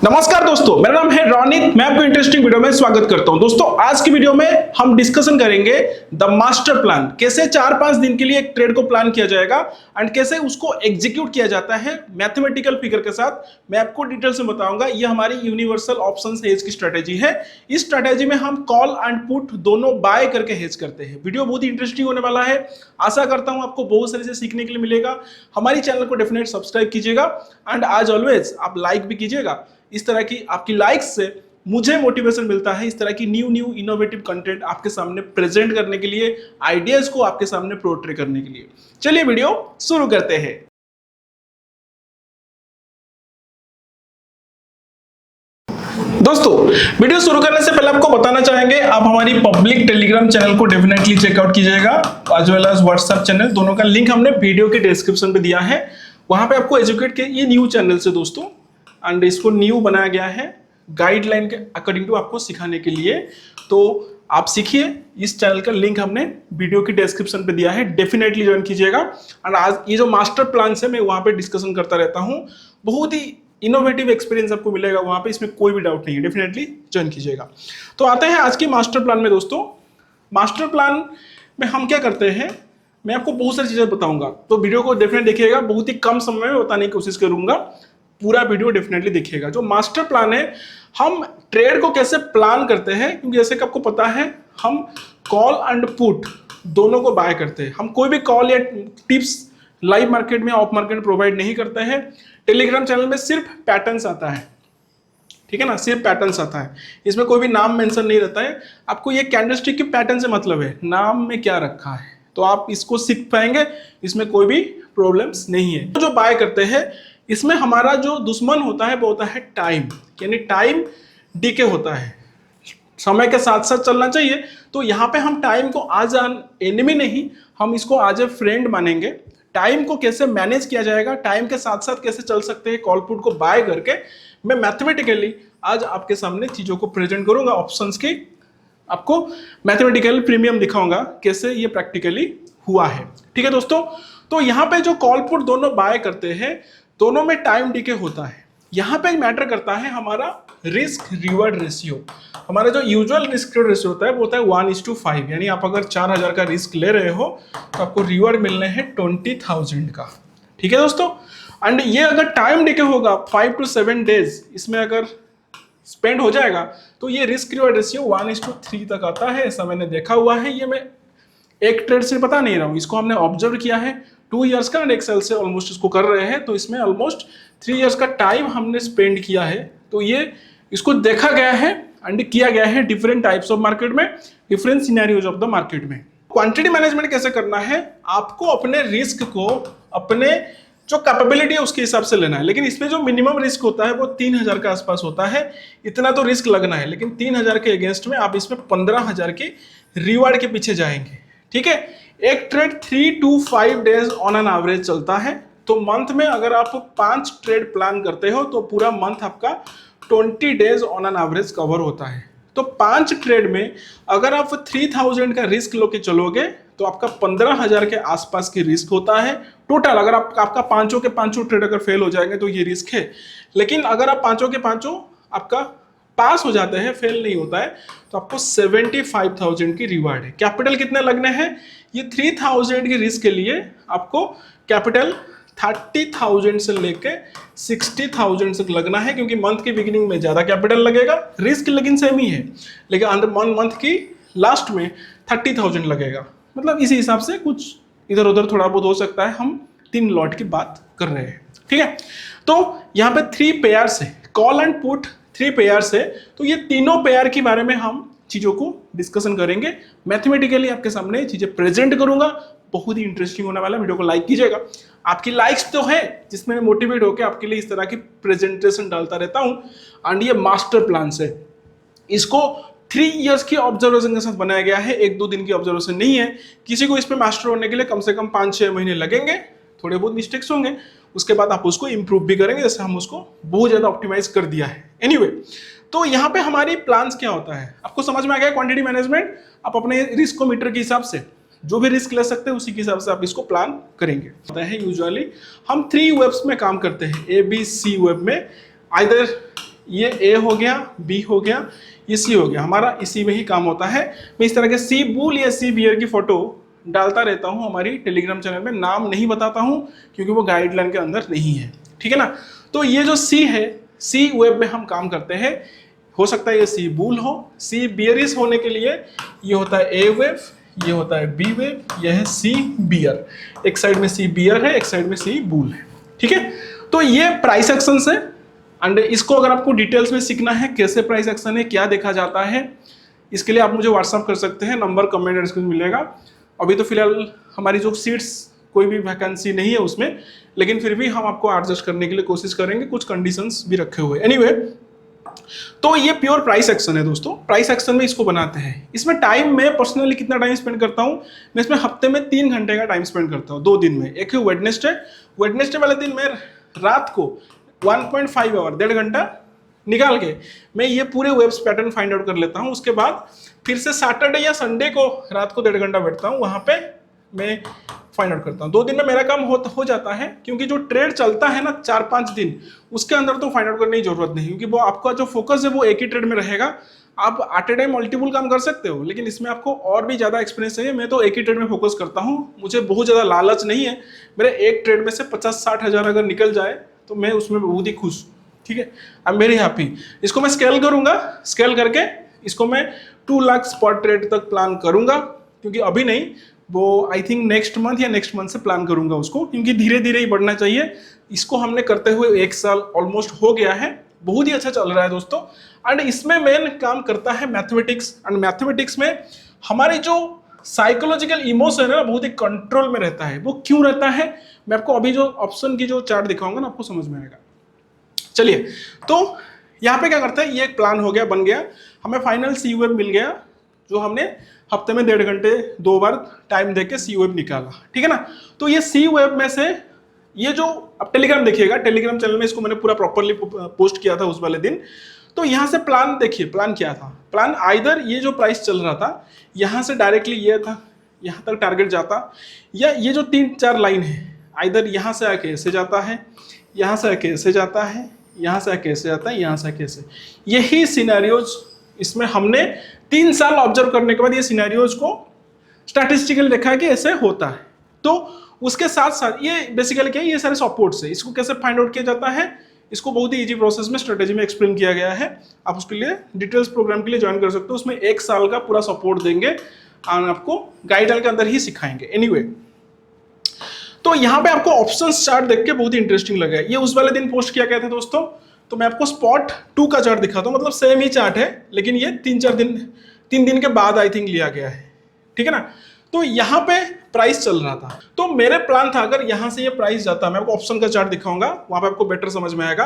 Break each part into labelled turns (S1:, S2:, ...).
S1: नमस्कार दोस्तों, मेरा नाम है रोनित। मैं आपको इंटरेस्टिंग वीडियो में स्वागत करता हूं। दोस्तों, आज की वीडियो में हम डिस्कशन करेंगे द मास्टर प्लान। कैसे 4-5 दिन के लिए एक ट्रेड को प्लान किया जाएगा एंड कैसे उसको एग्जीक्यूट किया जाता है मैथमेटिकल फिगर के साथ। मैं आपको डिटेल से बताऊंगा। ये हमारी यूनिवर्सल ऑप्शंस हेज की स्ट्रेटेजी है। इस स्ट्रेटेजी में हम कॉल एंड पुट दोनों बाय करके हेज करते हैं। वीडियो बहुत ही इंटरेस्टिंग होने वाला है। आशा करता हूं आपको बहुत सारे से सीखने के लिए मिलेगा। हमारी चैनल को डेफिनेट सब्सक्राइब कीजिएगा एंड एज ऑलवेज आप लाइक भी कीजिएगा। इस तरह की आपकी लाइक्स से मुझे मोटिवेशन मिलता है इस तरह की न्यू इनोवेटिव कंटेंट आपके सामने प्रेजेंट करने के लिए, आइडियाज को आपके सामने पोर्ट्रे करने के लिए। चलिए वीडियो शुरू करते हैं। दोस्तों, वीडियो शुरू करने से पहले आपको बताना चाहेंगे, आप हमारी पब्लिक टेलीग्राम चैनल को डेफिनेटली चेकआउट कीजिएगा, as well as WhatsApp channel. दोनों का लिंक हमने वीडियो के डिस्क्रिप्शन पे दिया है। वहां पे आपको एजुकेट के ये न्यू चैनल से दोस्तों, एंड इसको न्यू बनाया गया है गाइडलाइन के अकॉर्डिंग टू आपको सिखाने के लिए। तो आप सीखिए। इस चैनल का लिंक हमने वीडियो की डिस्क्रिप्शन पे दिया है, डेफिनेटली ज्वाइन कीजिएगा। और आज ये जो मास्टर प्लान है मैं वहां पे डिस्कशन करता रहता हूं। बहुत ही इनोवेटिव एक्सपीरियंस आपको मिलेगा वहां पे, इसमें कोई भी डाउट नहीं है। डेफिनेटली ज्वाइन कीजिएगा। तो आते हैं आज के मास्टर प्लान में। दोस्तों, मास्टर प्लान में हम क्या करते हैं, मैं आपको बहुत सारी चीजें बताऊंगा। तो वीडियो को डेफिनेट देखिएगा। बहुत ही कम समय में बताने की कोशिश करूंगा। पूरा वीडियो डेफिनेटली देखिएगा। जो मास्टर प्लान है, हम ट्रेड को कैसे प्लान करते हैं, क्योंकि जैसे कि आपको पता है हम कॉल एंड पुट दोनों को बाय करते हैं। हम कोई भी कॉल या टिप्स लाइव मार्केट में, ऑफ मार्केट में प्रोवाइड नहीं करते हैं। टेलीग्राम चैनल में सिर्फ पैटर्न्स आता है, ठीक है ना, सिर्फ पैटर्न्स आता है। इसमें कोई भी नाम मेंशन नहीं रहता है। आपको ये कैंडलस्टिक के पैटर्न से मतलब है, नाम में क्या रखा है, तो आप इसको सीख पाएंगे। इसमें कोई भी प्रॉब्लम्स नहीं है। जो बाय करते हैं, इसमें हमारा जो दुश्मन होता है वो होता है टाइम, यानी टाइम डीके होता है। समय के साथ साथ चलना चाहिए। तो यहाँ पे हम टाइम को आज एनिमी नहीं, हम इसको आज ए फ्रेंड मानेंगे। टाइम को कैसे मैनेज किया जाएगा, टाइम के साथ साथ कैसे चल सकते हैं कॉल पुट को बाय करके, मैं मैथमेटिकली आज आपके सामने चीजों को प्रेजेंट करूंगा। ऑप्शंस की आपको मैथमेटिकल प्रीमियम दिखाऊंगा कैसे ये प्रैक्टिकली हुआ है। ठीक है दोस्तों, तो यहाँ पे जो कॉल पुट दोनों बाय करते हैं, दोनों में टाइम डीके होता है। यहाँ पे मैटर करता है हमारा रिस्क रिवॉर्ड रेशियो। हमारा जो यूजुअल रिस्क रेशियो होता है वो होता है 1:5, यानी आप अगर 4000 का रिस्क ले रहे हो तो आपको रिवॉर्ड मिलने हैं 20,000 का। ठीक है दोस्तों, एंड ये अगर टाइम डीके होगा 5 to 7 डेज, इसमें अगर स्पेंड हो जाएगा तो ये रिस्क रिवॉर्ड रेशियो 1:3 तक आता है। ऐसा मैंने देखा हुआ है। ये मैं एक ट्रेड से बता नहीं रहा हूँ, इसको हमने ऑब्जर्व किया है 2 इयर्स का, एंड एक्सेल से ऑलमोस्ट इसको कर रहे हैं। तो इसमें ऑलमोस्ट 3 इयर्स का टाइम हमने स्पेंड किया है। तो ये इसको देखा गया है एंड किया गया है डिफरेंट टाइप्स ऑफ मार्केट में, different scenarios of the market में। क्वांटिटी मैनेजमेंट कैसे करना है, आपको अपने रिस्क को अपने जो कैपेबिलिटी है उसके हिसाब से लेना है। लेकिन इसमें जो मिनिमम रिस्क होता है वो 3000 के आसपास होता है। इतना तो रिस्क लगना है, लेकिन 3000 के अगेंस्ट में आप इसमें 15,000 की रिवार्ड के पीछे जाएंगे। ठीक है, एक trade 3 to 5 days on an average चलता है। तो मंथ में अगर आप 5 ट्रेड प्लान करते हो तो पूरा मंथ आपका 20 days on an average cover होता है। तो 5 ट्रेड में अगर आप 3000 का रिस्क लो के चलोगे तो आपका 15,000 के आसपास की रिस्क होता है टोटल। अगर आपका पांचों के पांचों ट्रेड अगर फेल हो जाएंगे तो ये रिस्क है। लेकिन अगर आप पांचों के पांचों आपका पास हो जाते हैं, फेल नहीं होता है, तो आपको 75,000 की रिवार्ड है। कैपिटल कितने लगने हैं, ये 3000 की रिस्क के लिए आपको कैपिटल 30,000 से लेके 60,000 तक लगना है, क्योंकि मंथ की बिगिनिंग में ज्यादा कैपिटल लगेगा, रिस्क लेकिन सेम ही है, लेकिन मंथ की लास्ट में 30,000 लगेगा। मतलब इसी हिसाब से कुछ इधर उधर थोड़ा बहुत हो सकता है। हम 3 लॉट की बात कर रहे हैं। ठीक है, तो यहाँ पे 3 पेयर्स है, कॉल एंड पुट 3 पेयर्स है। तो ये तीनों पेयर के बारे में हम चीजों को डिस्कशन करेंगे। मैथमेटिकली आपके सामने चीजें प्रेजेंट करूंगा। बहुत ही इंटरेस्टिंग होने वाला है। वीडियो को लाइक कीजिएगा। आपकी लाइक्स तो है जिसमें मैं मोटिवेट होकर आपके लिए इस तरह की प्रेजेंटेशन डालता रहता हूं। एंड ये मास्टर प्लान है, इसको 3 इयर्स की ऑब्जर्वेशन के साथ बनाया गया है, 1-2 दिन की ऑब्जर्वेशन नहीं है। किसी को इसमें मास्टर होने के लिए कम से कम 5-6 महीने लगेंगे। थोड़े बहुत मिस्टेक्स होंगे, उसके बाद आप उसको इंप्रूव भी करेंगे, जैसे हम उसको बहुत ज्यादा ऑप्टिमाइज कर दिया है। एनीवे, तो यहाँ पे हमारी प्लान्स क्या होता है आपको समझ में आ गया। क्वांटिटी मैनेजमेंट, आप अपने रिस्क को मीटर के हिसाब से जो भी रिस्क ले सकते हैं उसी के हिसाब से आप इसको प्लान करेंगे। होता है यूजुअली हम 3 वेब्स में काम करते हैं, ABC वेब में। आइदर ये ए हो गया, बी हो गया, ये सी हो गया, हमारा इसी में ही काम होता है। मैं इस तरह के सी बुल या सी बियर की फोटो डालता रहता हूँ हमारी टेलीग्राम चैनल में, नाम नहीं बताता हूँ क्योंकि वो गाइडलाइन के अंदर नहीं है, ठीक है ना। तो ये जो सी है, सी वेब में हम काम करते हैं, हो सकता है ये सी बुल हो, सी बियरिस होने के लिए ये होता है ए वेब, ये होता है बी वेब, यह है सी बियर, एक साइड में सी बियर है, एक साइड में सी बुल है, ठीक है। तो ये प्राइस एक्शन है, एंड इसको अगर आपको डिटेल्स में सीखना है कैसे प्राइस एक्शन है, क्या देखा जाता है, इसके लिए आप मुझे व्हाट्सअप कर सकते हैं, नंबर कमेंट डिस्क्रिप्शन में मिलेगा। अभी तो फिलहाल हमारी जो सीट्स कोई भी वैकेंसी नहीं है उसमें, लेकिन फिर भी हम आपको एडजस्ट करने के लिए कोशिश करेंगे, कुछ कंडीशंस भी रखे हुए। एनीवे, तो ये प्योर प्राइस एक्शन है दोस्तों। प्राइस एक्शन में इसको बनाते हैं, इसमें टाइम में पर्सनली कितना टाइम स्पेंड करता हूं, मैं इसमें हफ्ते में 3 घंटे का टाइम स्पेंड करता हूं 2 दिन में। एक है वेडनेसडे वाले दिन मैं रात को 1.5 आवर, 1.5 घंटा निकाल के मैं ये पूरे वेब्स पैटर्न फाइंड आउट कर लेता हूं। उसके बाद फिर से सैटरडे या संडे को रात को 1.5 घंटा बैठता हूं, वहां पे मैं फाइंड आउट करता हूं। 2 दिन में मेरा काम हो जाता है, क्योंकि जो ट्रेड चलता है ना 4-5 दिन, उसके अंदर तो फाइंड आउट करने की जरूरत नहीं, क्योंकि वो आपका जो फोकस है वो एक ही ट्रेड में रहेगा। आप एट ए टाइम मल्टीपल काम कर सकते हो, लेकिन इसमें आपको और भी ज्यादा एक्सपीरियंस चाहिए। मैं तो एक ही ट्रेड में फोकस करता हूँ, मुझे बहुत ज्यादा लालच नहीं है। मेरे एक ट्रेड में से 50-60 हजार अगर निकल जाए तो मैं उसमें बहुत ही खुश, ठीक है, आई एम वेरी हैप्पी। इसको मैं स्केल करूंगा, स्केल करके इसको मैं 2 लाख स्पॉट ट्रेड तक प्लान करूंगा, क्योंकि अभी नहीं, वो आई थिंक नेक्स्ट मंथ से प्लान करूंगा उसको, क्योंकि धीरे धीरे ही बढ़ना चाहिए। इसको हमने करते हुए 1 साल ऑलमोस्ट हो गया है, बहुत ही अच्छा चल रहा है दोस्तों। एंड इसमें मेन काम करता है मैथमेटिक्स, एंड मैथमेटिक्स में हमारी जो साइकोलॉजिकल इमोशन है ना, बहुत ही कंट्रोल में रहता है। वो क्यों रहता है, मैं आपको अभी जो ऑप्शन की जो चार्ट दिखाऊंगा ना, आपको समझ में आएगा। चलिए, तो यहाँ पे क्या करते हैं, ये एक प्लान हो गया, बन गया, हमें फाइनल सी वेब मिल गया, जो हमने हफ्ते में 1.5 घंटे 2 बार टाइम देके सी वेब निकाला, ठीक है ना। तो ये सी वेब में से ये जो अब टेलीग्राम देखिएगा, टेलीग्राम चैनल में इसको मैंने पूरा प्रॉपरली पोस्ट किया था उस वाले दिन। तो यहाँ से प्लान देखिए, प्लान क्या था, प्लान आइदर ये जो प्राइस चल रहा था यहाँ से डायरेक्टली ये था, यहाँ तक टारगेट जाता, या ये जो 3-4 लाइन है आइदर यहाँ से आके ऐसे जाता है, यहाँ से आके ऐसे जाता है, यहाँ से आके ऐसे जाता है, यहाँ से आके ऐसे। यही सिनेरियोज इसमें हमने 3 साल ऑब्जर्व करने के बाद ये सिनेरियोज को स्टैटिस्टिकली देखा है कि ऐसे होता है। तो उसके साथ साथ ये बेसिकली क्या है, ये सारे सपोर्ट्स है। इसको कैसे फाइंड आउट किया जाता है, इसको बहुत ही इजी प्रोसेस में स्ट्रेटेजी में एक्सप्लेन किया गया है। आप उसके लिए डिटेल्स प्रोग्राम के लिए ज्वाइन कर सकते हो, उसमें 1 साल का पूरा सपोर्ट देंगे और आपको गाइडलाइन के अंदर ही सिखाएंगे। एनीवे, तो यहाँ पे आपको ऑप्शंस चार्ट देख के बहुत ही इंटरेस्टिंग लगा। ये उस वाले दिन पोस्ट किया गया था दोस्तों, तो मैं आपको स्पॉट 2 का चार्ट दिखाता हूँ, मतलब सेम ही चार्ट है, लेकिन ये 3 दिन के बाद आई थिंक लिया गया है, ठीक है ना। तो यहाँ पे प्राइस चल रहा था, तो मेरे प्लान था अगर यहाँ से ये प्राइस जाता, मैं आपको ऑप्शन का चार्ट दिखाऊंगा, वहां पे आपको बेटर समझ में आएगा।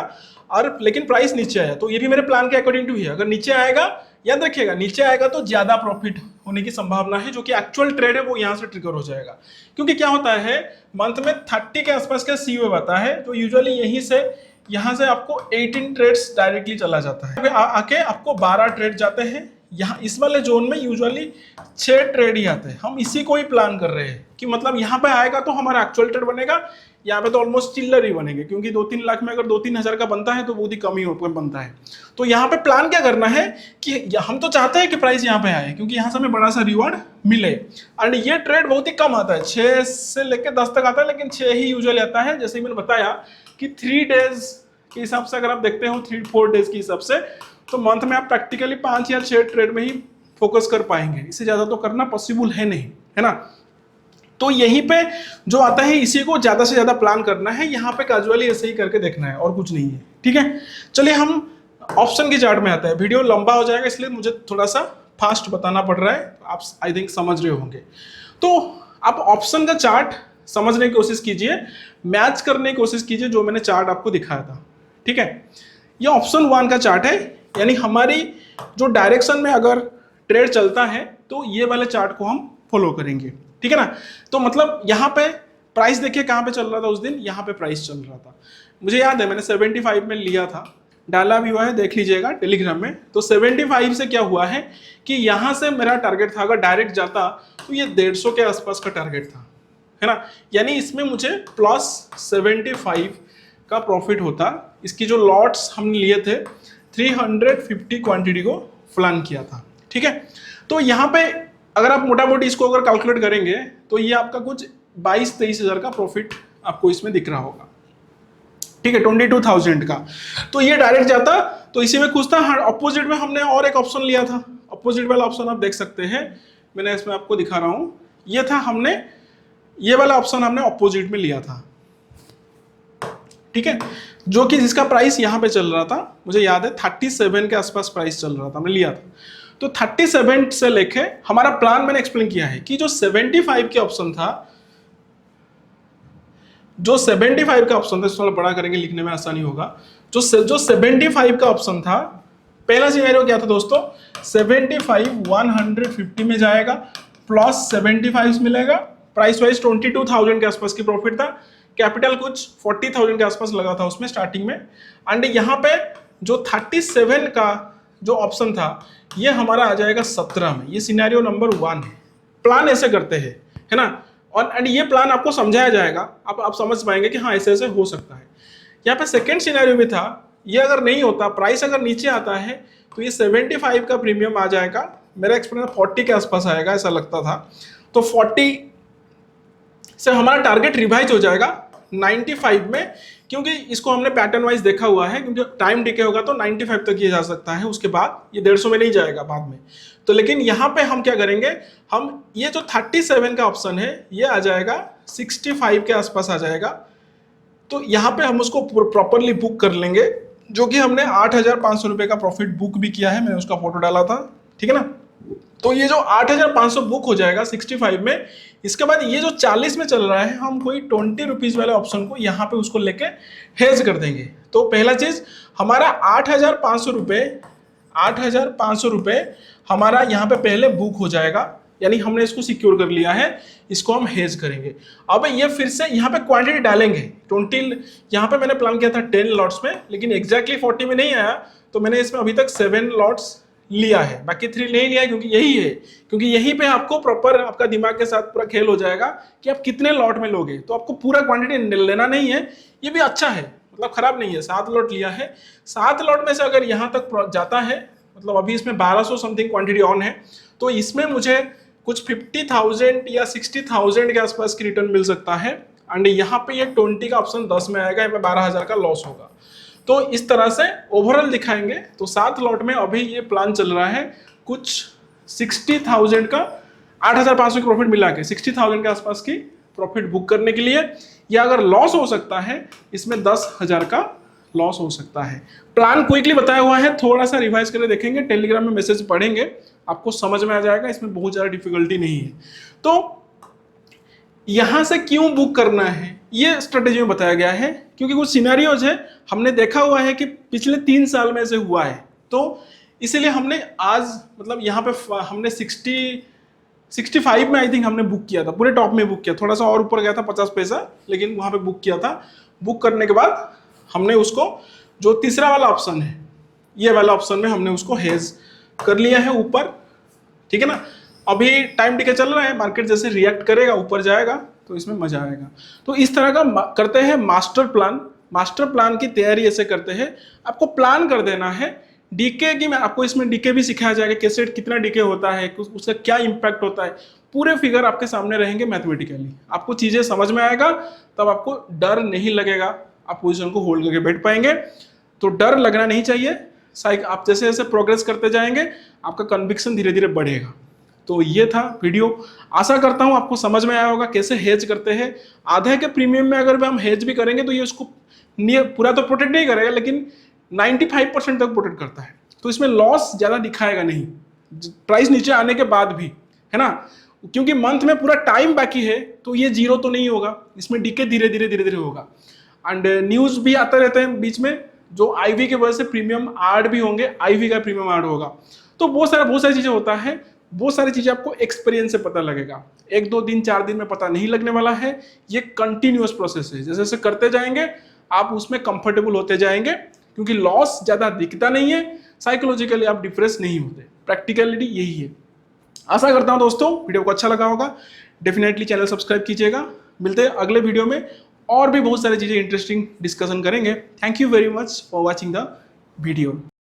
S1: और लेकिन प्राइस नीचे आया, तो ये भी मेरे प्लान के अकॉर्डिंग टू ही है। अगर नीचे आएगा, याद रखिएगा, नीचे आएगा तो ज्यादा प्रॉफिट होने की संभावना है, जो कि एक्चुअल ट्रेड है वो यहाँ से ट्रिगर हो जाएगा। क्योंकि क्या होता है, मंथ में 30 के आसपास का सी वेब आता है, तो यूजुअली यहीं से यहाँ से आपको 18 ट्रेड्स डायरेक्टली चला जाता है, आके आपको 12 ट्रेड जाते हैं। यहाँ इस वाले जोन में यूजुअली 6 ट्रेड ही आते हैं। हम इसी को ही प्लान कर रहे हैं कि मतलब यहाँ पे आएगा तो हमारा एक्चुअल ट्रेड बनेगा, यहाँ पे तो ऑलमोस्ट चिल्लर ही बनेंगे, क्योंकि 2-3 लाख में अगर 2-3 हज़ार का बनता है तो बहुत ही कम ही बनता है। तो यहाँ पे प्लान क्या करना है कि हम तो चाहते हैं कि प्राइस यहाँ पे आए, क्योंकि यहाँ से हमें बड़ा सा रिवॉर्ड मिले। एंड ये ट्रेड बहुत ही कम आता है, 6 से लेकर 10 तक आता है, लेकिन 6 ही यूजुअली आता है। जैसे मैंने बताया कि 3 डेज के हिसाब से अगर आप देखते हो, 3-4 डेज के हिसाब से, तो मंथ में आप प्रैक्टिकली 5 या 6 ट्रेड में ही फोकस कर पाएंगे, इससे ज्यादा तो करना पॉसिबल है नहीं, है ना। तो यहीं पे जो आता है, इसी को ज्यादा से ज्यादा प्लान करना है, यहाँ पे कैजुअली ऐसे ही करके देखना है, और कुछ नहीं है, ठीक है। चलिए हम ऑप्शन की चार्ट में आते हैं। वीडियो लंबा हो जाएगा, इसलिए मुझे थोड़ा सा फास्ट बताना पड़ रहा है, आप आई थिंक समझ रहे होंगे। तो आप ऑप्शन का चार्ट समझने की कोशिश कीजिए, मैच करने की कोशिश कीजिए जो मैंने चार्ट आपको दिखाया था, ठीक है। ये ऑप्शन 1 का चार्ट है, यानी हमारी जो डायरेक्शन में अगर ट्रेड चलता है तो ये वाले चार्ट को हम फॉलो करेंगे, ठीक है ना। तो मतलब यहाँ पे प्राइस देखिए कहाँ पे चल रहा था उस दिन, यहाँ पे प्राइस चल रहा था। मुझे याद है मैंने 75 में लिया था, डाला भी हुआ है, देख लीजिएगा टेलीग्राम में। तो 75 से क्या हुआ है कि यहाँ से मेरा टारगेट था, अगर डायरेक्ट जाता तो ये 150 के आसपास का टारगेट था, है ना। यानी इसमें मुझे प्लस 75 का प्रॉफिट होता। इसकी जो लॉट्स हमने लिए थे 350 क्वांटिटी को प्लान किया था। ठीक है, तो यहाँ पे अगर आप मोटा मोटी इसको अगर कैलकुलेट करेंगे तो ये आपका कुछ 22-23 हज़ार का प्रॉफिट आपको इसमें दिख रहा होगा। ठीक है, 22,000 का। तो ये डायरेक्ट जाता, तो इसी में कुछ था। अपोजिट में हमने और एक ऑप्शन लिया था, अपोजिट वाला ऑप्शन आप देख सकते हैं, मैंने इसमें आपको दिखा रहा हूं। ये था, हमने ये वाला ऑप्शन हमने अपोजिट में लिया था। ठीक है, जो कि जिसका प्राइस यहां पे चल रहा था, मुझे याद है 37 के आसपास प्राइस चल रहा था, हमने लिया था। तो 37 से लेके हमारा प्लान मैंने एक्सप्लेन किया है कि जो 75 के ऑप्शन था, जो 75 का ऑप्शन था, थोड़ा बड़ा करेंगे लिखने में आसानी होगा। जो 75 का ऑप्शन था, पहला सिनेरियो क्या था दोस्तों, 75 150 में जाएगा, प्लस 75 मिलेगा, प्राइस वाइज 22,000 के आसपास की प्रॉफिट था, कैपिटल कुछ 40,000 के आसपास लगा था उसमें स्टार्टिंग में। एंड यहाँ पे जो 37 का जो ऑप्शन था, ये हमारा आ जाएगा 17 में। ये सिनेरियो नंबर 1 है। प्लान ऐसे करते हैं, है ना, और एंड ये प्लान आपको समझाया जाएगा, आप समझ पाएंगे कि हाँ ऐसे ऐसे हो सकता है। यहाँ पे सेकंड सिनेरियो भी था, ये अगर नहीं होता, प्राइस अगर नीचे आता है, तो ये 75 का प्रीमियम आ जाएगा, मेरा एक्सपीरियंस 40 के आसपास आएगा ऐसा लगता था। तो 40 से हमारा टारगेट रिवाइज हो जाएगा 95 में, क्योंकि इसको हमने पैटर्न वाइज देखा हुआ है, क्योंकि टाइम डिके होगा तो 95 तक किया जा सकता है, उसके बाद ये 150 में नहीं जाएगा बाद में। तो लेकिन यहाँ पे हम क्या करेंगे, हम ये जो 37 का ऑप्शन है, ये आ जाएगा 65 के आसपास आ जाएगा। तो यहाँ पे हम उसको प्रॉपरली बुक कर लेंगे, जो कि हमने 8,500 रुपये का प्रॉफिट बुक भी किया है, मैंने उसका फोटो डाला था। ठीक है ना, तो ये जो 8,500 बुक हो जाएगा 65 में। इसके बाद ये जो 40 में चल रहा है, हम कोई 20 रुपीज़ वाले ऑप्शन को यहाँ पे उसको लेके हेज कर देंगे। तो पहला चीज हमारा 8,500 रुपये हमारा यहाँ पे पहले बुक हो जाएगा, यानी हमने इसको सिक्योर कर लिया है, इसको हम हेज करेंगे। अब ये फिर से यहाँ पे क्वांटिटी डालेंगे 20, यहाँ पे मैंने प्लान किया था 10 लॉट्स में, लेकिन एग्जैक्टली 40 में नहीं आया, तो मैंने इसमें अभी तक 7 लॉट्स लिया है, बाकी 3 नहीं लिया है, क्योंकि यही है, क्योंकि यहीं पे आपको प्रॉपर आपका दिमाग के साथ पूरा खेल हो जाएगा कि आप कितने लॉट में लोगे। तो आपको पूरा क्वांटिटी लेना नहीं है, ये भी अच्छा है, मतलब खराब नहीं है। 7 लॉट लिया है, 7 लॉट में से अगर यहाँ तक जाता है, मतलब अभी इसमें 1200 समथिंग क्वांटिटी ऑन है, तो इसमें मुझे कुछ 50,000 या 60,000 के आसपास की रिटर्न मिल सकता है। एंड यहाँ पे ये 20 का ऑप्शन 10 में आएगा, यहाँ पे 12,000 का लॉस होगा। तो इस तरह से ओवरऑल दिखाएंगे। तो 7 लॉट में अभी ये प्लान चल रहा है, कुछ 60,000 का 8,500 की प्रॉफिट मिला के 60,000 के आसपास की प्रॉफिट बुक करने के लिए। या अगर लॉस हो सकता है, इसमें 10,000 का लॉस हो सकता है। प्लान क्विकली बताया हुआ है, थोड़ा सा रिवाइज करके देखेंगे, टेलीग्राम में मैसेज पढ़ेंगे, आपको समझ में आ जाएगा, इसमें बहुत ज़्यादा डिफिकल्टी नहीं है। तो यहां से क्यों बुक करना है, ये स्ट्रेटेजी में बताया गया है, क्योंकि कुछ सिनेरियोज है हमने देखा हुआ है कि पिछले 3 साल में से हुआ है। तो इसीलिए हमने आज मतलब यहाँ पे हमने 65 में आई थिंक हमने बुक किया था, पूरे टॉप में बुक किया, थोड़ा सा और ऊपर गया था 50 पैसा, लेकिन वहां पे बुक किया था। बुक करने के बाद हमने उसको जो तीसरा वाला ऑप्शन है, ये वाला ऑप्शन में हमने उसको हेज कर लिया है ऊपर। ठीक है ना, अभी टाइम डिके चल रहा है, मार्केट जैसे रिएक्ट करेगा ऊपर जाएगा तो इसमें मजा आएगा। तो इस तरह का करते हैं मास्टर प्लान। मास्टर प्लान की तैयारी ऐसे करते हैं, आपको प्लान कर देना है डीके की। मैं आपको इसमें डीके भी सिखाया जाएगा, कैसे कितना डीके होता है, उसका क्या इंपैक्ट होता है, पूरे फिगर आपके सामने रहेंगे मैथमेटिकली, आपको चीजें समझ में आएगा, तब आपको डर नहीं लगेगा, आप पोजीशन को होल्ड करके बैठ पाएंगे। तो डर लगना नहीं चाहिए, आप जैसे जैसे प्रोग्रेस करते जाएंगे आपका कन्विक्शन धीरे धीरे बढ़ेगा। तो ये था वीडियो, आशा करता हूँ आपको समझ में आया होगा कैसे हेज करते हैं। आधे के प्रीमियम में अगर हम हेज भी करेंगे तो ये उसको पूरा तो प्रोटेक्ट नहीं करेगा, लेकिन 95% तक प्रोटेक्ट करता है। तो इसमें लॉस ज़्यादा दिखाएगा नहीं, प्राइस नीचे आने के बाद भी, है ना, क्योंकि मंथ में पूरा टाइम बाकी है, तो ये जीरो तो नहीं होगा, इसमें डीके धीरे धीरे होगा। एंड न्यूज़ भी आते रहते हैं बीच में, जो आईवी की वजह से प्रीमियम ऐड भी होंगे, आईवी का प्रीमियम ऐड होगा। तो बहुत सारी चीज़ें होता है, बहुत सारी चीजें आपको एक्सपीरियंस से पता लगेगा, 1-2 दिन 4 दिन में पता नहीं लगने वाला है। ये कंटिन्यूअस प्रोसेस है, जैसे जैसे करते जाएंगे आप उसमें कंफर्टेबल होते जाएंगे, क्योंकि लॉस ज्यादा दिखता नहीं है, साइकोलॉजिकली आप डिप्रेस नहीं होते, प्रैक्टिकलिटी यही है। आशा करता हूं दोस्तों वीडियो को अच्छा लगा होगा, डेफिनेटली चैनल सब्सक्राइब कीजिएगा। मिलते हैं अगले वीडियो में, और भी बहुत सारी चीजें इंटरेस्टिंग डिस्कशन करेंगे। Thank you very much for watching the video.